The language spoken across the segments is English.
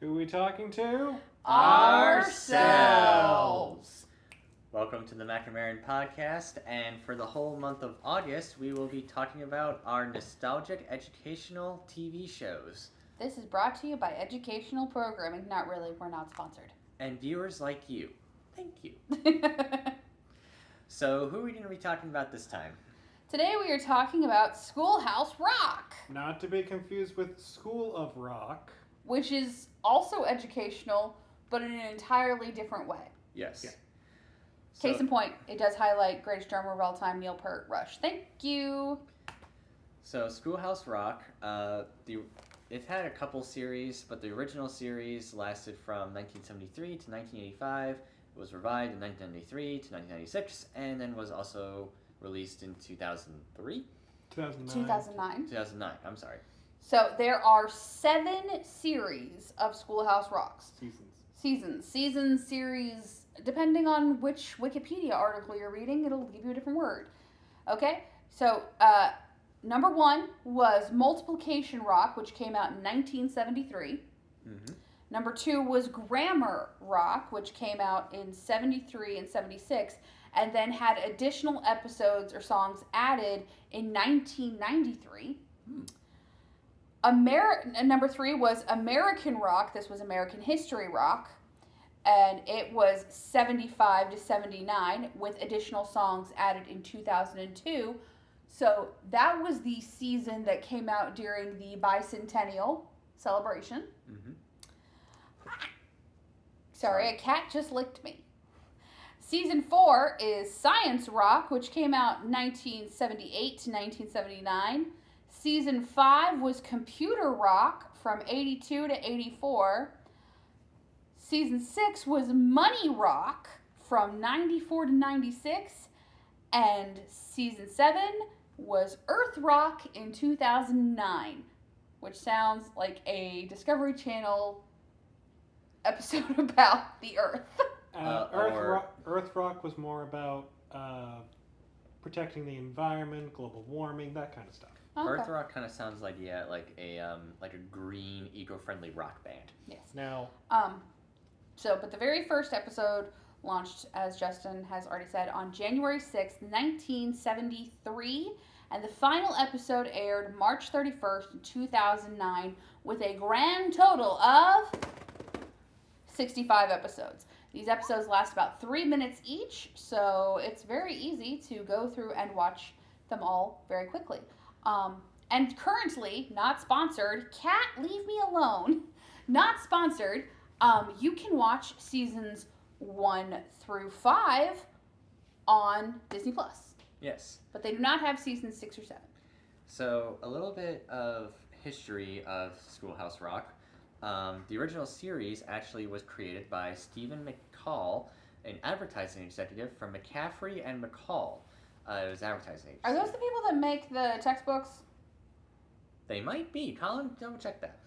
Who are we talking to? Ourselves! Welcome to the Mc&Marren podcast, and for the whole month of August, we will be talking about our nostalgic educational TV shows. This is brought to you by Educational Programming. Not really, we're not sponsored. And viewers like you. Thank you. So, who are we going to be talking about this time? Today we are talking about Schoolhouse Rock, Not to be confused with School of Rock. which is also educational, but in an entirely different way. Yes. Yeah. Case in point, it does highlight greatest drummer of all time, Neil Peart, Rush. Thank you. So, Schoolhouse Rock, it had a couple series, but the original series lasted from 1973 to 1985. It was revived in 1993 to 1996, and then was also released in 2003? 2009. 2009, I'm sorry. So there are 7 series of Schoolhouse Rocks. Seasons. Series, depending on which Wikipedia article you're reading, it'll give you a different word. Okay? So, number 1 was Multiplication Rock, which came out in 1973. Mm-hmm. Number 2 was Grammar Rock, which came out in 73 and 76, and then had additional episodes or songs added in 1993. Number 3 was American Rock. This was American History Rock, and it was 75 to 79 with additional songs added in 2002. So that was the season that came out during the bicentennial celebration. Mm-hmm. Sorry, a cat just licked me. Season 4 is Science Rock, which came out 1978 to 1979. Season 5 was Computer Rock from 82 to 84. Season 6 was Money Rock from 94 to 96. And Season 7 was Earth Rock in 2009, which sounds like a Discovery Channel episode about the Earth. Earth Rock was more about protecting the environment, global warming, that kind of stuff. Okay. Earth Rock kind of sounds like a green, eco-friendly rock band. Yes. Now, But the very first episode launched, as Justin has already said, on January 6th, 1973, and the final episode aired March 31st, 2009, with a grand total of 65 episodes. These episodes last about 3 minutes each, so it's very easy to go through and watch them all very quickly. And currently, not sponsored, Cat, leave me alone, not sponsored, you can watch seasons 1 through 5 on Disney+. Yes. But they do not have seasons 6 or 7. So, a little bit of history of Schoolhouse Rock. The original series actually was created by Stephen McCall, an advertising executive from McCaffrey and McCall. It was advertising agency. Are those the people that make the textbooks? They might be. Colin, double check that.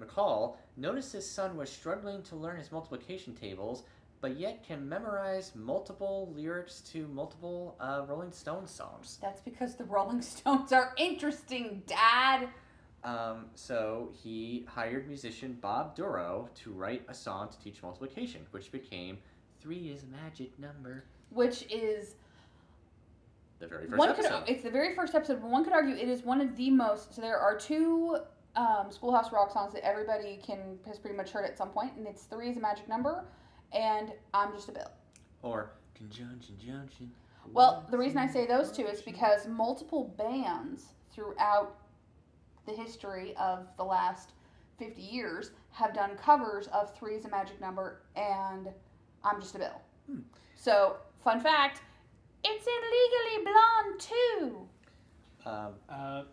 McCall noticed his son was struggling to learn his multiplication tables, but yet can memorize multiple lyrics to multiple Rolling Stones songs. That's because the Rolling Stones are interesting, Dad. So he hired musician Bob Duro to write a song to teach multiplication, which became 3 is a magic number. Which is the very first episode. It's the very first episode, but one could argue it is one of the most. So there are 2 Schoolhouse Rock songs that everybody has pretty much heard at some point, and it's 3 is a magic number, and I'm Just a Bill. Or Conjunction Junction. Well, the reason I say those 2 is because multiple bands throughout the history of the last 50 years have done covers of 3 is a magic number and I'm Just a Bill. So, fun fact, it's in Legally Blonde too.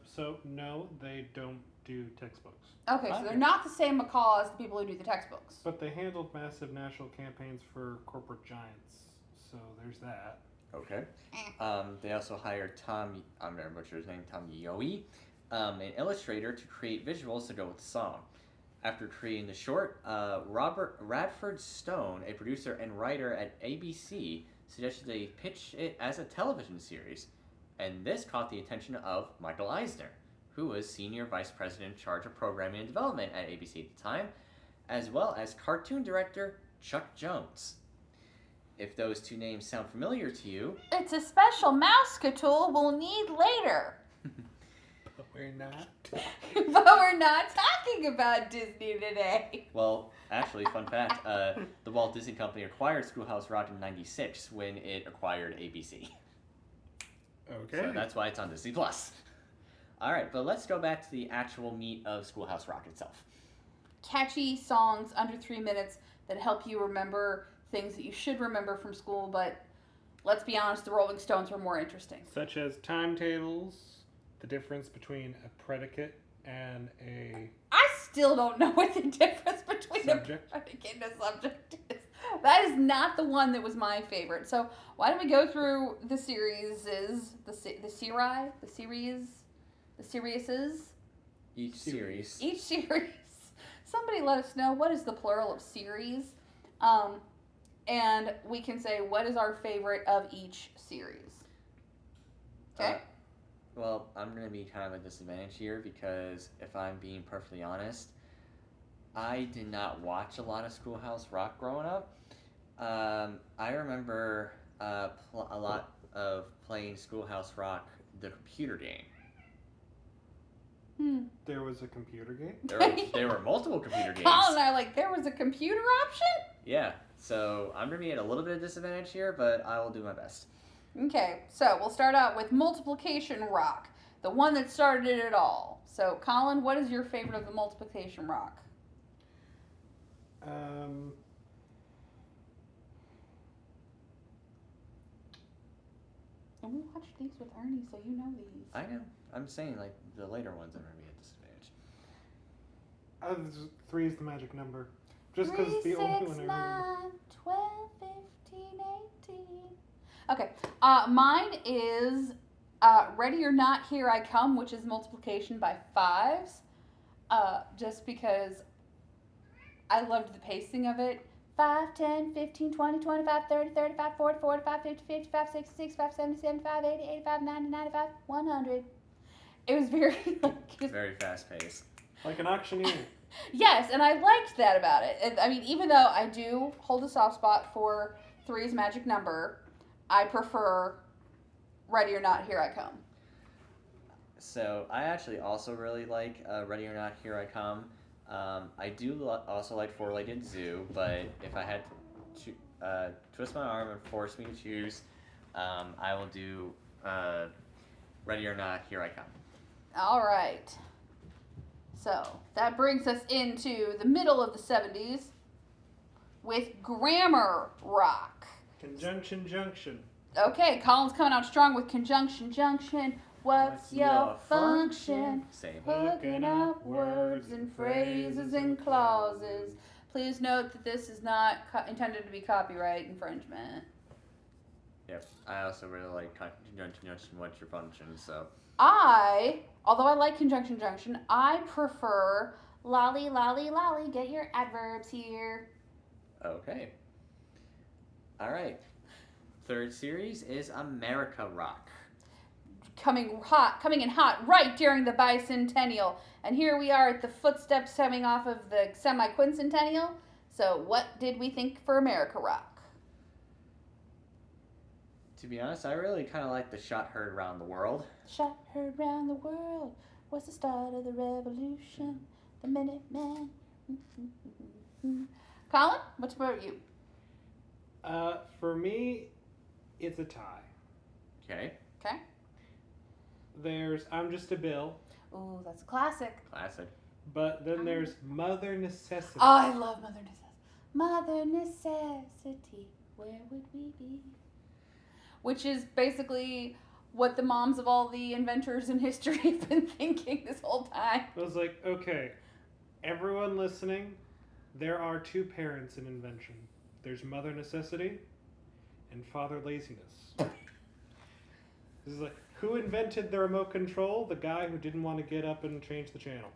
so no, they don't do textbooks. Okay, so they're not the same McCall as the people who do the textbooks. But they handled massive national campaigns for corporate giants, so there's that. Okay. They also hired Tom Yohe, an illustrator, to create visuals to go with the song. After creating the short, Robert Radford Stone, a producer and writer at ABC, suggested they pitch it as a television series, and this caught the attention of Michael Eisner, who was Senior Vice President in charge of Programming and Development at ABC at the time, as well as cartoon director Chuck Jones. If those two names sound familiar to you... It's a special mouse tool we'll need later. But we're not. But we're not talking about Disney today. Well, actually, fun fact, the Walt Disney Company acquired Schoolhouse Rock in '96 when it acquired ABC. Okay. So that's why it's on Disney+. All right, but let's go back to the actual meat of Schoolhouse Rock itself. Catchy songs under 3 minutes that help you remember things that you should remember from school, but let's be honest, the Rolling Stones were more interesting. Such as timetables, the difference between a predicate and a... I still don't know what the difference between Subject? a predicate and a subject is. That is not the one that was my favorite. So why don't we go through the series? Each series. Each series. Somebody let us know what is the plural of series, and we can say what is our favorite of each series. Okay. Well, I'm going to be kind of at a disadvantage here because if I'm being perfectly honest, I did not watch a lot of Schoolhouse Rock growing up. I remember a lot of playing Schoolhouse Rock, the computer game. There was a computer game? There were multiple computer games. Colin and I are like, there was a computer option? Yeah, so I'm going to be at a little bit of disadvantage here, but I will do my best. Okay, so we'll start out with Multiplication Rock, the one that started it all. So, Colin, what is your favorite of the Multiplication Rock? And we watched these with Ernie, so you know these. I know. I'm saying, like, the later ones are going to be at disadvantage. 3 is the magic number. Just because it's the only one I remember. 12, 15, 18. Okay, mine is Ready or Not, Here I Come, which is multiplication by 5s. Just because I loved the pacing of it. 5, 10, 15, 20, 25, 30, 35, 40, 45, 50, 55, 60, 65, 70, 75, 80, 85, 90, 95, 100. It was very, very fast paced. Like an auctioneer. Yes, and I liked that about it. I mean, even though I do hold a soft spot for 3's magic number, I prefer Ready or Not, Here I Come. So I actually also really like Ready or Not, Here I Come. I do also like Four-Legged Zoo, but if I had to twist my arm and force me to choose, I will do Ready or Not, Here I Come. All right. So that brings us into the middle of the 70s with Grammar Rock. Conjunction Junction. Okay, Colin's coming out strong with Conjunction Junction. What's your function? Same. Hooking up words and phrases and clauses. Please note that this is not intended to be copyright infringement. Yep. I also really like Conjunction Junction, What's Your Function, so... Although I like Conjunction Junction, I prefer lolly, lolly, lolly. Get your adverbs here. Okay. All right. Third series is America Rock. Coming in hot right during the bicentennial. And here we are at the footsteps coming off of the semi-quincentennial. So what did we think for America Rock? To be honest, I really kind of like the Shot Heard Around the World. Shot heard round the world was the start of the revolution. The Minutemen. Colin, what's about you? For me, it's a tie. Okay. Okay. There's I'm Just a Bill. Ooh, that's a classic. Classic. But then there's Mother Necessity. Oh, I love Mother Necessity. Mother Necessity, where would we be? Which is basically what the moms of all the inventors in history have been thinking this whole time. I was like, okay, everyone listening, there are 2 parents in invention. There's Mother Necessity and Father Laziness. This is like, who invented the remote control? The guy who didn't want to get up and change the channel.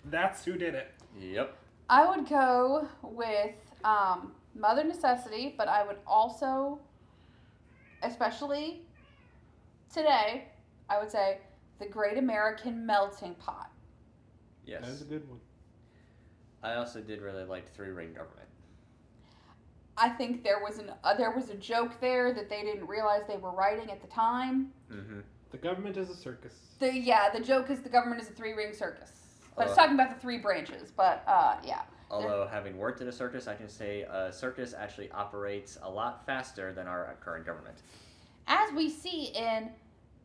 That's who did it. Yep. I would go with Mother Necessity, but I would also, especially today, I would say The Great American Melting Pot. Yes. That was a good one. I also did really like Three Ring Government. I think there was a joke there that they didn't realize they were writing at the time. Mm-hmm. The government is a circus. The joke is the government is a 3-ring circus. But it's talking about the 3 branches. But, yeah. Although, having worked at a circus, I can say a circus actually operates a lot faster than our current government. As we see in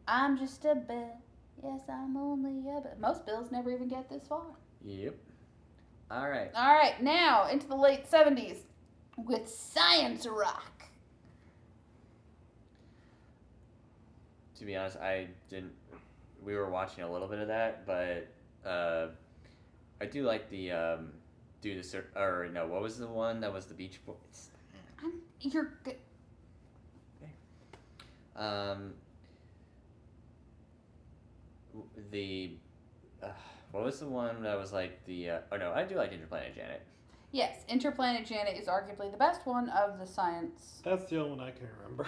I'm Just a Bill. Yes, I'm only a bill. Most bills never even get this far. Yep. All right. All right, now into the late 70s with Science Rock. To be honest, I didn't. We were watching a little bit of that, but I do like the what was the one that was the Beach Boys? You're good. What was the one that was like the? I do like Interplanet Janet. Yes, Interplanet Janet is arguably the best one of the science. That's the only one I can remember.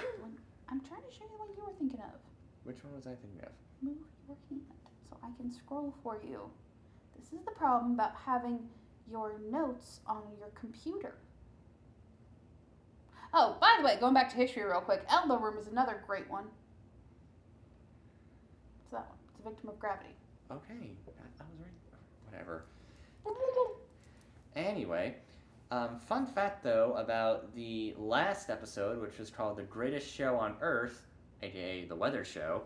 I'm trying to show you what you were thinking of. Which one was I thinking of? Move your hand so I can scroll for you. This is the problem about having your notes on your computer. Oh, by the way, going back to history real quick, Elbow Room is another great one. It's that one. It's a victim of gravity. Okay, I was right. Whatever. Anyway, fun fact though about the last episode, which was called The Greatest Show on Earth, aka The Weather Show.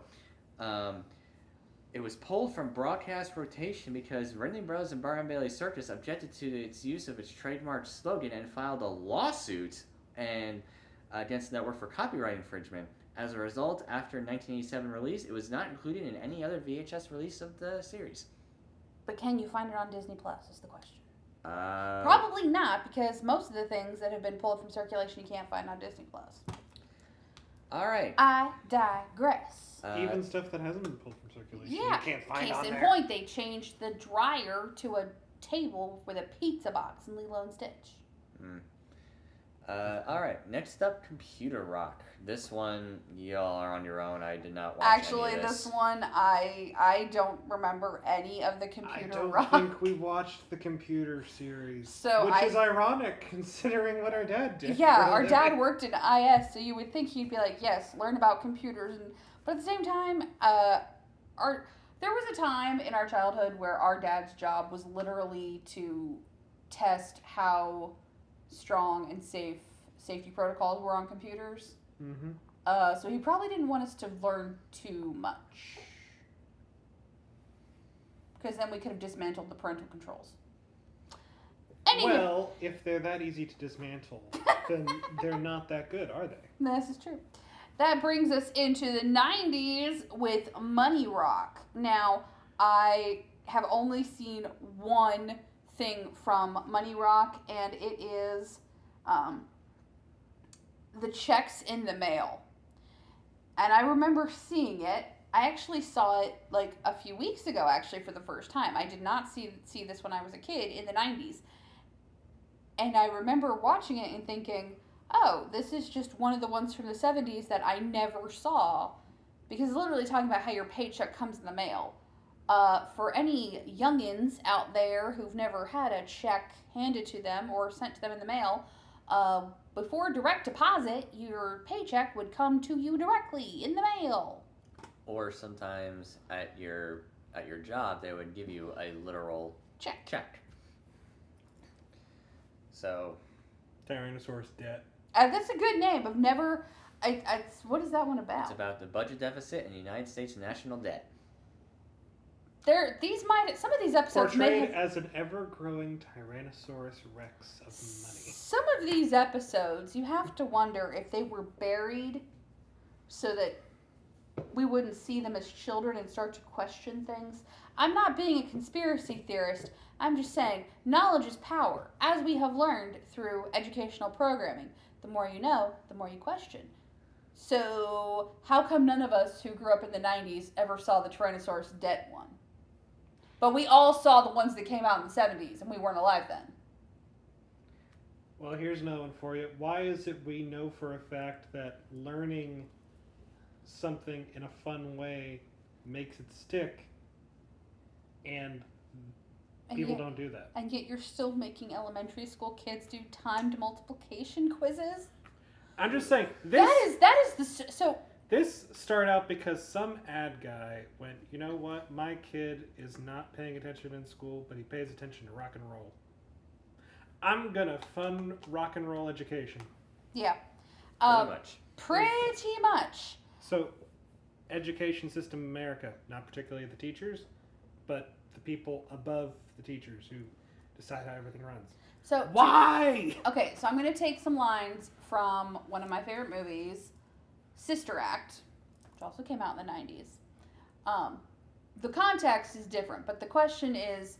It was pulled from broadcast rotation because Ringling Bros and Barnum Bailey Circus objected to its use of its trademark slogan and filed a lawsuit against the network for copyright infringement. As a result, after 1987 release, it was not included in any other VHS release of the series. But can you find it on Disney Plus is the question. Uh, Probably not, because most of the things that have been pulled from circulation you can't find on Disney Plus. All right. I digress. Even stuff that hasn't been pulled from circulation, Yeah. you can't find Case on in there. point, they changed the dryer to a table with a pizza box in Lilo and Stitch. All right. Next up, Computer Rock. This one, y'all are on your own. I did not watch Actually, any of this. this one, I don't remember any of the I Computer don't Rock. think we watched the computer series, So which is ironic considering what our dad did. Yeah, for a our dad living. worked in IS, so you would think he'd be like, yes, learn about computers. But at the same time, there was a time in our childhood where our dad's job was literally to test how strong and safety protocols were on computers. Mm-hmm. So he probably didn't want us to learn too much. Because then we could have dismantled the parental controls. Anyway. Well, if they're that easy to dismantle, then they're not that good, are they? This is true. That brings us into the 90s with Money Rock. Now, I have only seen one thing from Money Rock, and it is the checks in the mail. And I remember seeing it. I actually saw it like a few weeks ago, actually, for the first time. I did not see this when I was a kid in the 90s. And I remember watching it and thinking, oh, this is just one of the ones from the 70s that I never saw. Because it's literally talking about how your paycheck comes in the mail. For any youngins out there who've never had a check handed to them or sent to them in the mail, before direct deposit, your paycheck would come to you directly in the mail. Or sometimes at your job, they would give you a literal check. So, Tyrannosaurus debt. That's a good name. I've never. What is that one about? it's about the budget deficit and the United States national debt. Some of these episodes may Portrayed have, as an ever-growing Tyrannosaurus Rex of money. some of these episodes, you have to wonder if they were buried so that we wouldn't see them as children and start to question things. I'm not being a conspiracy theorist. I'm just saying, knowledge is power, as we have learned through educational programming. The more you know, the more you question. So, how come none of us who grew up in the 90s ever saw the Tyrannosaurus debt one? But we all saw the ones that came out in the 70s, and we weren't alive then. Well, here's another one for you. Why is it we know for a fact that learning something in a fun way makes it stick, and And people yet, don't do that. and yet you're still making elementary school kids do timed multiplication quizzes. I'm just saying this. That is the so. This started out because some ad guy went, you know what? My kid is not paying attention in school, but he pays attention to rock and roll. I'm gonna fund rock and roll education. Yeah. Pretty much. Pretty much. So, education system in America, not particularly the teachers, but the people above the teachers who decide how everything runs. So Why? Okay, so I'm going to take some lines from one of my favorite movies, Sister Act, which also came out in the 90s. The context is different, but the question is,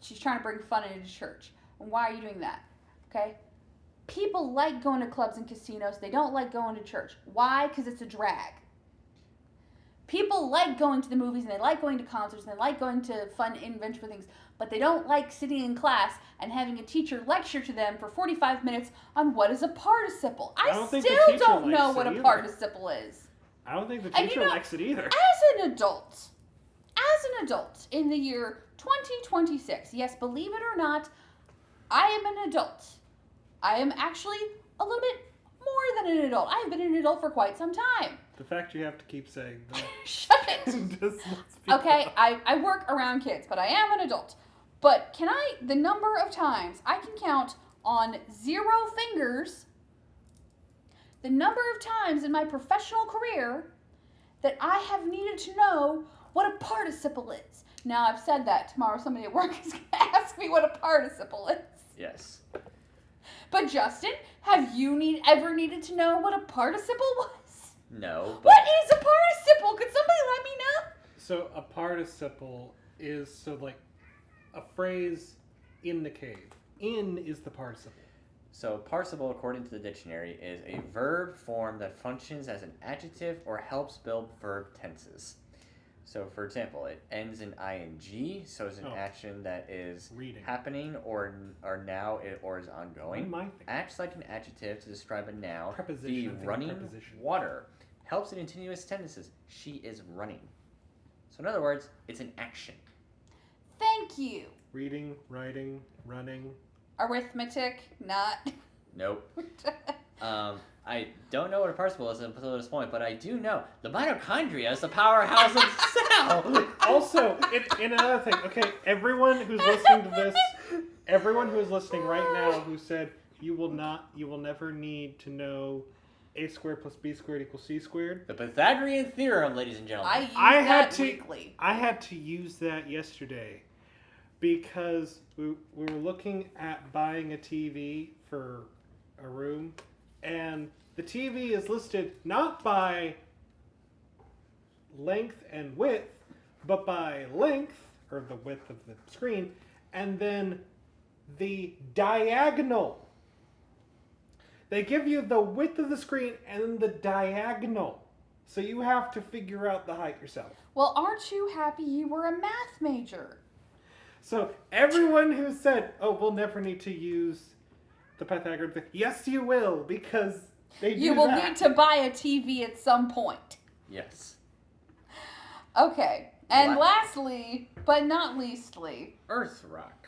she's trying to bring fun into church. And why are you doing that? Okay? People like going to clubs and casinos. They don't like going to church. Why? Because it's a drag. People like going to the movies, and they like going to concerts, and they like going to fun, adventure things, but they don't like sitting in class and having a teacher lecture to them for 45 minutes on what is a participle. I still don't know what a participle is. I don't think the teacher likes it either. As an adult, in the year 2026, yes, believe it or not, I am an adult. I am actually a little bit more than an adult. I have been an adult for quite some time. The fact you have to keep saying that. Shut it. Okay, I work around kids, but I am an adult. But the number of times I can count on 0 fingers, the number of times in my professional career that I have needed to know what a participle is. Now, I've said that. Tomorrow somebody at work is going to ask me what a participle is. Yes. But Justin, have you ever needed to know what a participle was? No. But What is a participle? Could somebody let me know? So a participle is a phrase in the cave. In is the participle. So participle, according to the dictionary, is a verb form that functions as an adjective or helps build verb tenses. So, for example, it ends in ing, so it's an action that is happening or now or is ongoing. Acts like an adjective to describe a noun. The running water helps in continuous tenses. She is running. So, in other words, it's an action. Thank you. Reading, writing, running. Arithmetic, not. Nope. I don't know what a participle is until this point, but I do know the mitochondria is the powerhouse of the cell. Also, in another thing, okay, everyone who's listening to this, everyone who is listening right now who said you will never need to know a squared plus b squared equals c squared. The Pythagorean theorem, ladies and gentlemen. I had to use that yesterday because we were looking at buying a TV for a room, and the TV is listed not by length and width, but by length, or the width of the screen, and then the diagonal. They give you the width of the screen and then the diagonal. So you have to figure out the height yourself. Well, aren't you happy you were a math major? So everyone who said, oh, we'll never need to use the Pythagorean thing. Yes, you will, because they do You will that. need to buy a TV at some point. Yes. Okay. And lastly, but not leastly, Earth rock.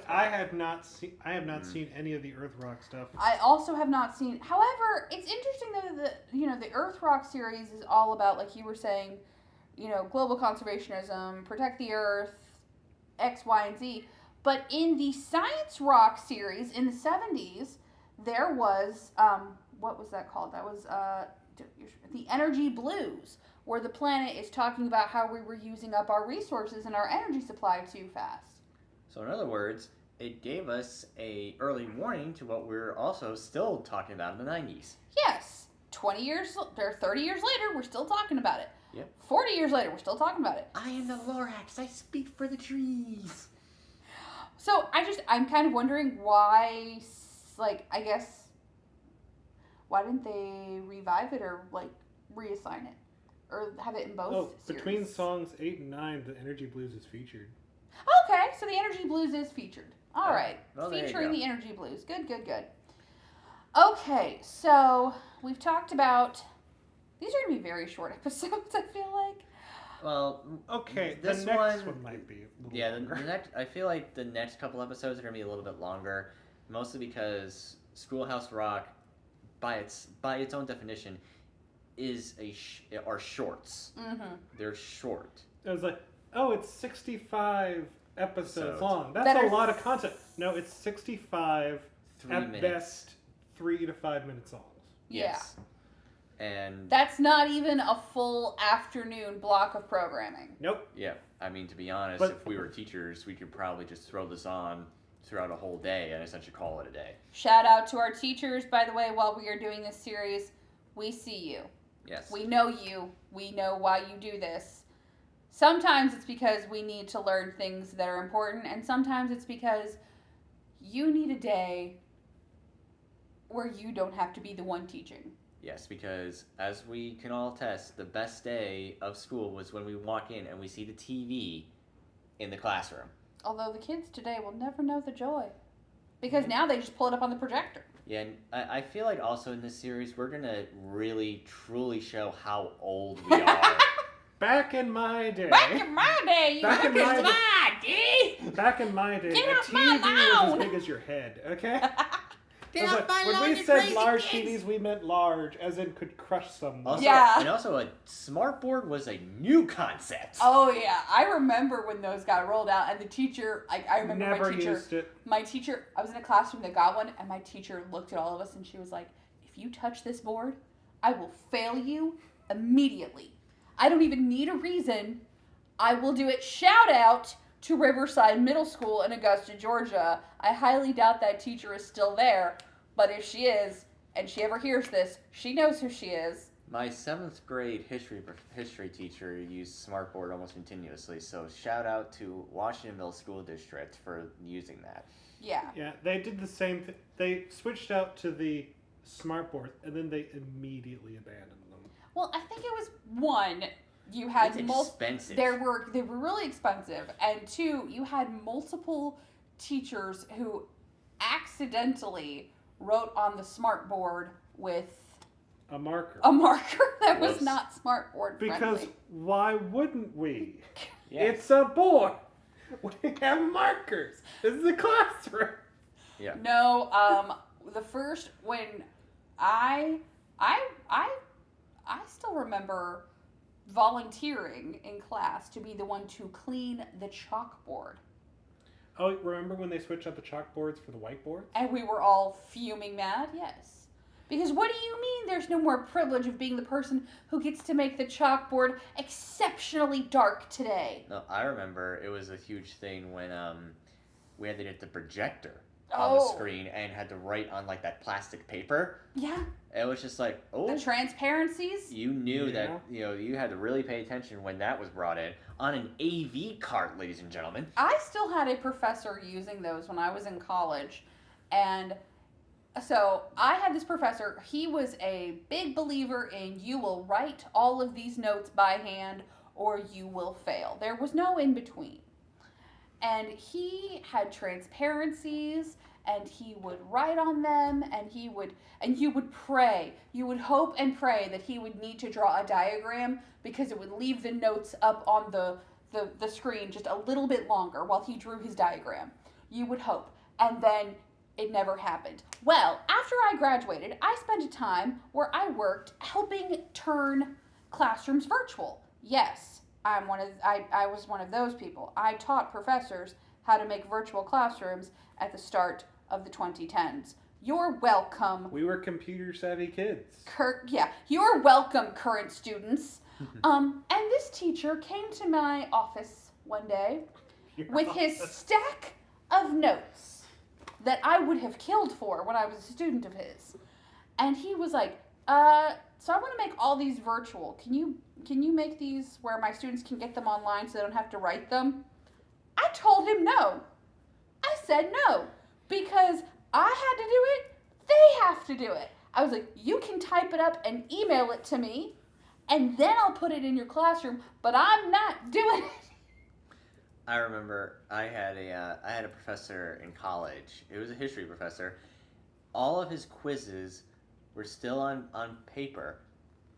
I have not seen any of the Earth Rock stuff. I also have not seen. However, it's interesting that the Earth Rock series is all about, like you were saying, global conservationism, protect the Earth, X, Y, and Z. But in the Science Rock series in the 70s, there was what was that called? That was the Energy Blues, where the planet is talking about how we were using up our resources and our energy supply too fast. So in other words, it gave us a early warning to what we're also still talking about in the 90s. Yes. 20 years, or 30 years later, we're still talking about it. Yep. 40 years later, we're still talking about it. I am the Lorax. I speak for the trees. So I'm kind of wondering why, why didn't they revive it or, reassign it? Or have it in both series? Between songs 8 and 9, the Energy Blues is featured. Okay, so the Energy Blues is featured. All right. Well, featuring the Energy Blues. Good. Okay, so we've talked about These are going to be very short episodes, I feel like. Well, Okay, this the next one might be a little yeah, longer. the next. I feel like the next couple episodes are gonna be a little bit longer, mostly because Schoolhouse Rock, by its own definition, is are shorts. Mm-hmm. They're short. It was like, oh, it's 65 episodes Episodes. long. That's That a are lot of content. No, it's 65 3 at minutes. best 3 to 5 minutes long. Yes. And That's not even a full afternoon block of programming. Nope. yeah, I mean, to be honest, But- if we were teachers, we could probably just throw this on throughout a whole day and essentially call it a day. Shout out to our teachers, by the way, while we are doing this series. We see you. Yes. We know you. We know why you do this. Sometimes it's because we need to learn things that are important, and sometimes it's because you need a day where you don't have to be the one teaching. Yes, because as we can all attest, the best day of school was when we walk in and we see the TV in the classroom. Although the kids today will never know the joy. Because now they just pull it up on the projector. Yeah, and I feel like also in this series, we're going to really, truly show how old we are. Back in my day. Back in my day, you Back in look my at my day. Back in my day, Get a off my TV was lawn. as big as your head, okay? Get It was off my when lawn, we you said crazy large kids. TVs, we meant large, as in could crush someone. Also, Yeah. And also, a smartboard was a new concept. Oh yeah, I remember when those got rolled out, and the teacher, I remember Never my teacher. used it. My teacher, I was in a classroom that got one, and my teacher looked at all of us, and she was like, "If you touch this board, I will fail you immediately. I don't even need a reason. I will do it." Shout out to Riverside Middle School in Augusta, Georgia. I highly doubt that teacher is still there, but if she is, and she ever hears this, she knows who she is. My 7th grade history teacher used smartboard almost continuously, so shout out to Washingtonville School District for using that. Yeah. Yeah, they did the same thing. They switched out to the smartboard, and then they immediately abandoned them. Well, I think it was one, you had It's multiple. expensive. They were really expensive, and two, you had multiple teachers who accidentally wrote on the smartboard with A marker. a marker that was Whoops. not smartboard Because friendly. why wouldn't we? Yes. It's a board. We have markers. This is a classroom. No, the first when I still remember volunteering in class to be the one to clean the chalkboard. Oh, remember when they switched out the chalkboards for the whiteboards? And we were all fuming mad, yes. Because what do you mean there's no more privilege of being the person who gets to make the chalkboard exceptionally dark today? No, I remember it was a huge thing when we had to get the projector on the Oh. screen and had to write on like that plastic paper. Yeah, It was just like, oh, the transparencies. you knew Yeah. that you had to really pay attention when that was brought in on an AV cart, ladies and gentlemen. I still had a professor using those when I was in college. And so I had this professor. He was a big believer in you will write all of these notes by hand or you will fail. There was no in between. And he had transparencies and he would write on them and you would pray. You would hope and pray that he would need to draw a diagram because it would leave the notes up on the screen just a little bit longer while he drew his diagram. You would hope. And then it never happened. Well, after I graduated, I spent a time where I worked helping turn classrooms virtual. Yes, I was one of those people. I taught professors how to make virtual classrooms at the start of the 2010s. You're welcome. We were computer savvy kids. You're welcome, current students. And this teacher came to my office one day with his stack of notes that I would have killed for when I was a student of his. And he was like, so I want to make all these virtual. Can you make these where my students can get them online so they don't have to write them? I told him no. I said no. Because I had to do it, they have to do it. I was like, you can type it up and email it to me, and then I'll put it in your classroom, but I'm not doing it. I remember I had a professor in college. It was a history professor. All of his quizzes were still on paper,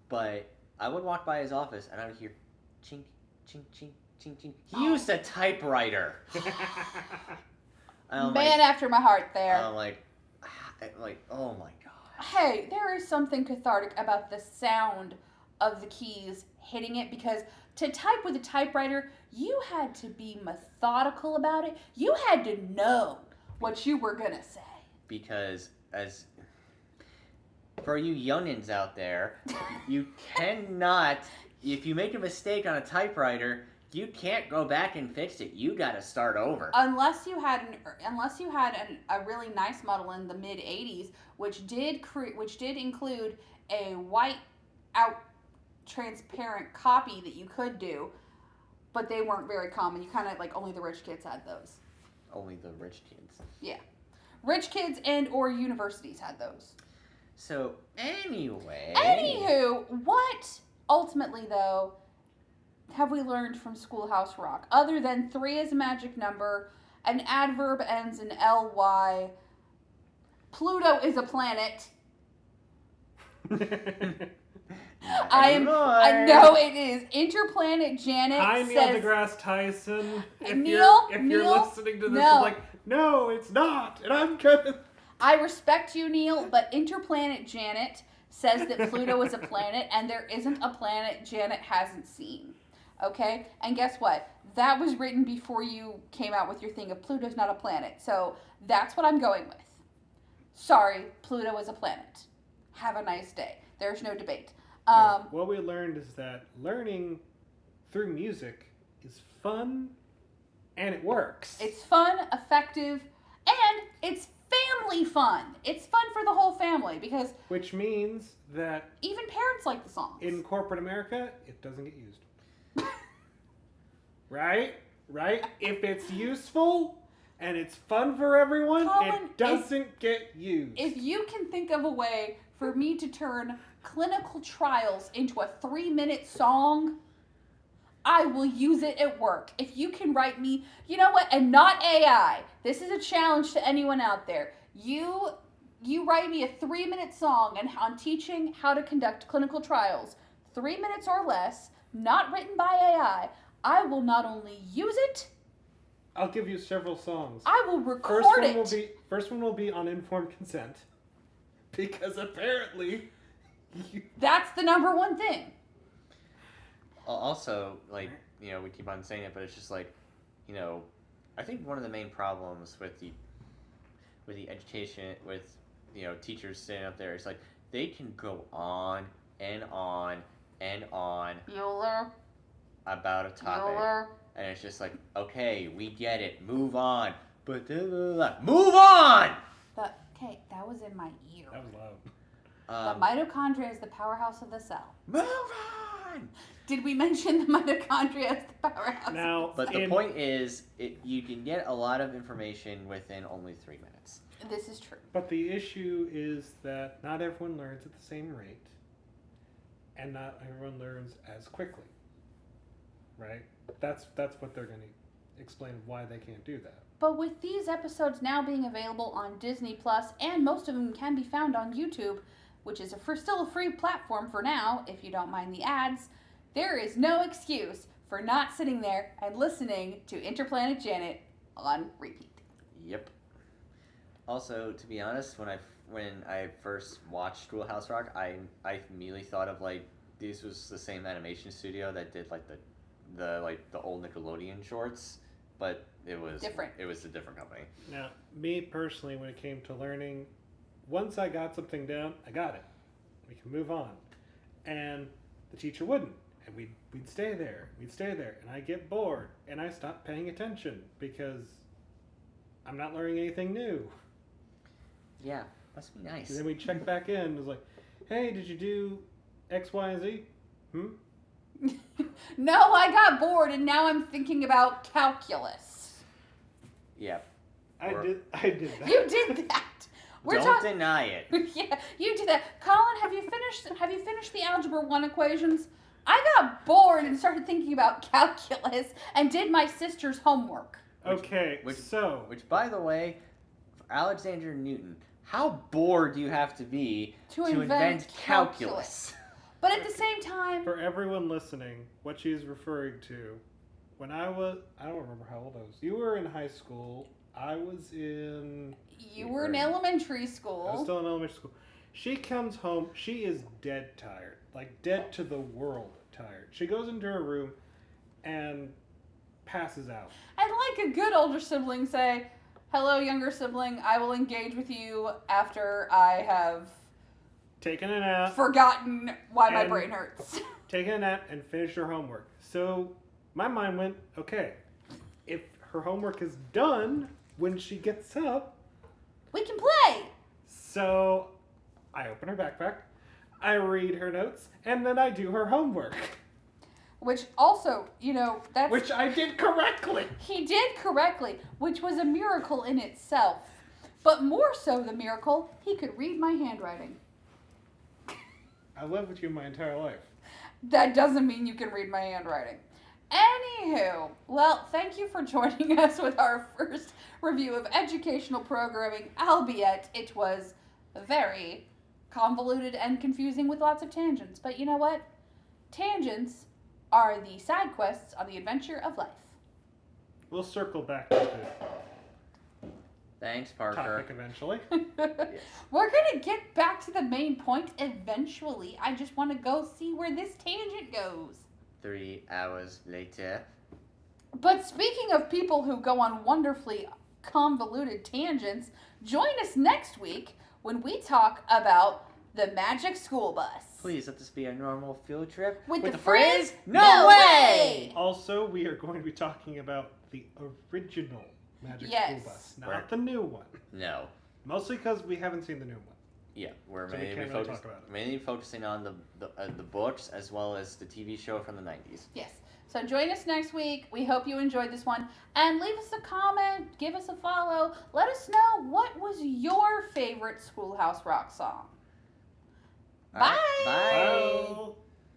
but I would walk by his office and I would hear chink, chink, chink, chink, chink. He used a typewriter. Man after my heart there. I'm like, oh my god. Hey, there is something cathartic about the sound of the keys hitting it, because to type with a typewriter, you had to be methodical about it. You had to know what you were gonna say. Because for you youngins out there, you cannot, if you make a mistake on a typewriter, you can't go back and fix it. You got to start over. Unless you had a really nice model in the mid '80s, which did include a white out transparent copy that you could do, but they weren't very common. You kind of like only the rich kids had those. Only the rich kids. Yeah, rich kids and or universities had those. So anyway. Anywho, what ultimately though have we learned from Schoolhouse Rock, other than 3 is a magic number, an adverb ends in ly, Pluto is a planet. I know it is. Interplanet Janet Hi, Neil says, deGrasse Tyson. If Neil, you're listening to this, no. it's like, no, it's not, and I'm gonna. I respect you, Neil, but Interplanet Janet says that Pluto is a planet, and there isn't a planet Janet hasn't seen. Okay? And guess what? That was written before you came out with your thing of Pluto's not a planet. So that's what I'm going with. Sorry, Pluto is a planet. Have a nice day. There's no debate. What we learned is that learning through music is fun, and it works. It's fun, effective, and it's family fun. It's fun for the whole family, because which means that even parents like the songs. In corporate America, it doesn't get used. Right? If it's useful and it's fun for everyone, Colin, it doesn't get used. If you can think of a way for me to turn Clinical Trials into a 3-minute song, I will use it at work. If you can write me, you know what, and not AI. This is a challenge to anyone out there. You write me a 3-minute song on teaching how to conduct clinical trials, 3 minutes or less, not written by AI. I will not only use it, I'll give you several songs. I will record First one will be on informed consent, because apparently that's the number one thing. Also, like, we keep on saying it, but it's just like, I think one of the main problems with the education, with, teachers sitting up there, is like, they can go on and on and on Bueller. About a topic. Bueller. And it's just like, okay, we get it, move on. But move on! Okay, that was in my ear. That was loud. The mitochondria is the powerhouse of the cell. Move on! Did we mention the mitochondria as the powerhouse? Now, but the point is, you can get a lot of information within only 3 minutes. This is true. But the issue is that not everyone learns at the same rate, and not everyone learns as quickly. Right? That's what they're going to explain why they can't do that. But with these episodes now being available on Disney Plus, and most of them can be found on YouTube, which is still a free platform for now, if you don't mind the ads, there is no excuse for not sitting there and listening to Interplanet Janet on repeat. Yep. Also, to be honest, when I first watched Schoolhouse Rock, I immediately thought of like this was the same animation studio that did like the old Nickelodeon shorts, but it was different. It was a different company. Now, me personally, when it came to learning, once I got something down, I got it. We can move on. And the teacher wouldn't. And we'd stay there. And I'd get bored. And I stopped paying attention because I'm not learning anything new. Yeah, must be nice. And then we'd check back in. It was like, hey, did you do X, Y, and Z? No, I got bored and now I'm thinking about calculus. Yeah. I did that. You did that. Don't deny it. Yeah, you did that. Colin, have you finished the Algebra 1 equations? I got bored and started thinking about calculus and did my sister's homework. Which, by the way, for Alexander Newton, how bored do you have to be to invent calculus? But at the same time, For everyone listening, what she's referring to, when I don't remember how old I was. You were in high school. I was in. you were in elementary I was school. still in elementary school. She comes home. She is dead tired, like dead to the world tired. She goes into her room and passes out. And like a good older sibling, say, "Hello, younger sibling. I will engage with you after I have Taken a nap. forgotten why my And- brain hurts." Taken a nap and finished her homework. So my mind went, okay, if her homework is done when she gets up, We can play. so I open her backpack, I read her notes, and then I do her homework, Which also, that's which I did correctly. he did correctly, which was a miracle in itself. But more so the miracle, he could read my handwriting. I lived with you my entire life. That doesn't mean you can read my handwriting. Anywho, well, thank you for joining us with our first review of educational programming, albeit it was very convoluted and confusing with lots of tangents. But you know what? Tangents are the side quests on the adventure of life. We'll circle back to the Thanks, Parker. topic eventually. We're going to get back to the main point eventually. I just want to go see where this tangent goes. 3 hours later. But speaking of people who go on wonderfully convoluted tangents, join us next week when we talk about the Magic School Bus. Please let this be a normal field trip. With the phrase, phrase, no way! Also, we are going to be talking about the original Magic Yes. School Bus, not Right. the new one. No. Mostly because we haven't seen the new one. Yeah, we're So we mainly, can't really talk about it. mainly focusing on the books as well as the TV show from the 90s. Yes. So join us next week. We hope you enjoyed this one. And leave us a comment, give us a follow. Let us know what was your favorite Schoolhouse Rock song. All right, Bye. Bye.